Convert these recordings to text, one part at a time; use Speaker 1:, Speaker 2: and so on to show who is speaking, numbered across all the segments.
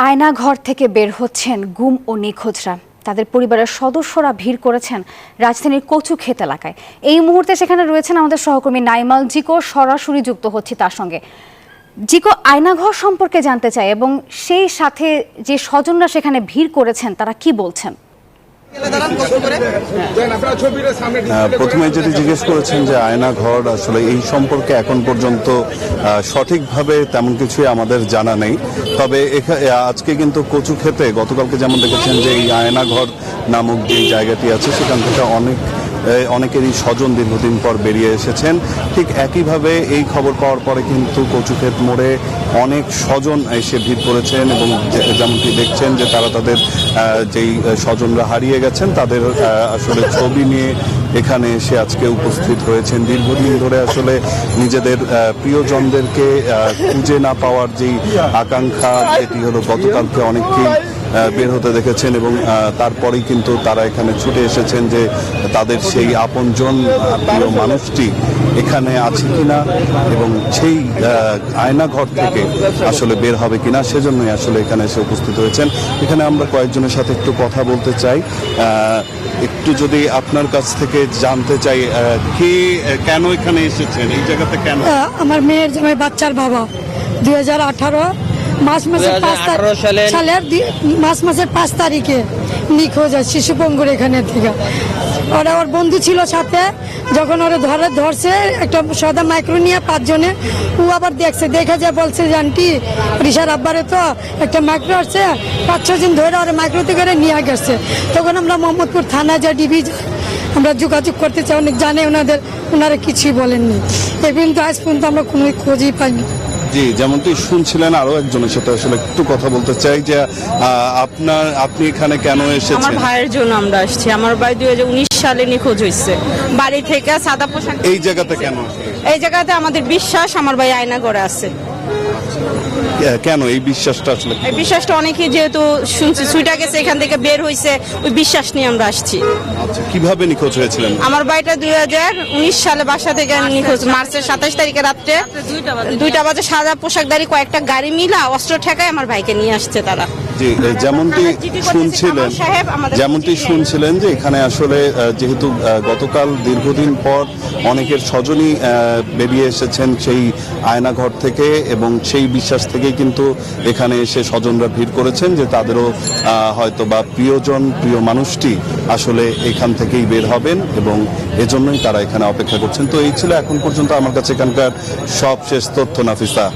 Speaker 1: আয়না ঘর থেকে বের হচ্ছেন গুম ও নিখোঁজরা। তাদের পরিবারের সদস্যরা ভিড় করেছেন রাজধানীর কচুক্ষেত এলাকায়। এই মুহূর্তে সেখানে রয়েছেন আমাদের সহকর্মী নাইমাল জিকো, সরাসরি যুক্ত হচ্ছে তার সঙ্গে। জিকো, আয়নাঘর সম্পর্কে জানতে চাই এবং সেই সাথে যে স্বজনরা সেখানে ভিড় করেছেন তারা কি বলছেন।
Speaker 2: প্রথমে যেটি জিজ্ঞেস করেছেন যে আয়না ঘর আসলে এই সম্পর্কে এখন পর্যন্ত সঠিকভাবে তেমন কিছুই আমাদের জানা নেই। তবে আজকে কিন্তু কচুক্ষেতে গতকালকে যেমন দেখেছেন যে এই আয়না ঘর নামক যে জায়গাটি আছে সেখান থেকে অনেকেরই স্বজন দীর্ঘদিন পর বেরিয়ে এসেছেন। ঠিক একইভাবে এই খবর পাওয়ার পরে কিন্তু কচুক্ষেত মোড়ে অনেক স্বজন এসে ভিড় করেছেন এবং যেমনটি দেখছেন যে তারা তাদের যেই স্বজনরা হারিয়ে গেছেন তাদের আসলে ছবি নিয়ে এখানে এসে আজকে উপস্থিত হয়েছেন। দীর্ঘদিন ধরে আসলে নিজেদের প্রিয়জনদেরকে খুঁজে না পাওয়ার যেই আকাঙ্ক্ষা, যেটি হলো গতকালকে অনেককেই বের হতে দেখেছেন এবং তারপরেই কিন্তু তারা এখানে ছুটে এসেছেন যে তাদের সেই আপনজন প্রিয় মানুষটি এখানে আছে কিনা এবং সেই আয়নাঘর থেকে আসলে বের হবে কিনা, সেজন্যই আসলে এখানে এসে উপস্থিত হয়েছেন। এখানে আমরা কয়েকজনের সাথে একটু কথা বলতে চাই। একটু যদি আপনার কাছ থেকে জানতে চাই, কে কেন এখানে এসেছেন, এই জায়গাতে কেন?
Speaker 3: আমার মেয়ের জামাই বাচ্চার বাবা 2018 মার্চ মাসের 5 তারিখে নিখোঁজ হয় শিশুপঙ্গুর এখানে থেকে। ওরা ওর বন্ধু ছিল সাথে, যখন ওরা ধরছে একটা সদা মাইক্রো নিয়ে 5 জনে, ও আবার দেখা যায় বলছে যে আন্টি রিসার আব্বারে তো একটা মাইক্রো আসছে, 5-6 দিন ধরে ওরা মাইক্রোতে করে নিয়ে গেছে। তখন আমরা মোহাম্মদপুর থানা যা ডিবি আমরা যোগাযোগ করতে চাই, অনেক জানে ওনারা কিছুই বলেননি। কিন্তু আজ পর্যন্ত আমরা কোনো খোঁজই পাইনি।
Speaker 2: জি, যেমনটি শুনছিলেন, আরো একজনের সাথে আসলে একটু কথা বলতে চাই যে আপনি এখানে কেন এসেছেন?
Speaker 4: আমার ভাইয়ের জন্য আমরা আসছি। আমার ভাই 2019 সালে নিখোঁজ হয়েছে। বাড়ি থেকে সাদা পোশাক।
Speaker 2: এই জায়গাতে কেন?
Speaker 4: এই জায়গাতে আমাদের বিশ্বাস আমার ভাই আয়না ঘরে আছে।
Speaker 2: কেন এই বিশ্বাসটা আসলে?
Speaker 4: এই বিশ্বাসটা অনেকে যেহেতু শুনছি ছুটে গেছে এখান থেকে বের হয়েছে, ওই বিশ্বাস নিয়ে আমরা আসছি।
Speaker 2: আচ্ছা, কিভাবে নিখোঁজ হয়েছিলেন?
Speaker 4: আমার ভাইটা 2019 সালে বাসা থেকে নিখোঁজ। মার্চের 27 তারিখে রাত্রে 2টা বাজে সাদা পোশাকধারী কয়েকটা গাড়ি মিলা অস্ত্র ঠেকায় আমার ভাইকে নিয়ে আসছে তারা।
Speaker 2: জি, যেমনটি শুনছিলেন যে এখানে আসলে যেহেতু গতকাল দীর্ঘদিন পর অনেকের স্বজনই বেরিয়ে এসেছেন সেই আয়নাঘর থেকে এবং সেই বিশ্বাস থেকেই কিন্তু এখানে এসে স্বজনরা ভিড় করেছেন যে তাদেরও হয়তো বা প্রিয় মানুষটি আসলে এখান থেকেই বের হবেন এবং এজন্যই তারা এখানে অপেক্ষা করছেন। তো এই ছিল এখন পর্যন্ত আমার কাছে এখানকার সবশেষ তথ্য। নাফিসা।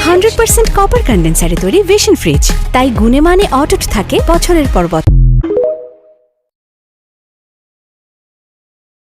Speaker 5: 100% কপার কন্ডেন্সারে তৈরি ভিশন ফ্রিজ, তাই গুণে মানে অটুট থাকে বছরের পর বছর।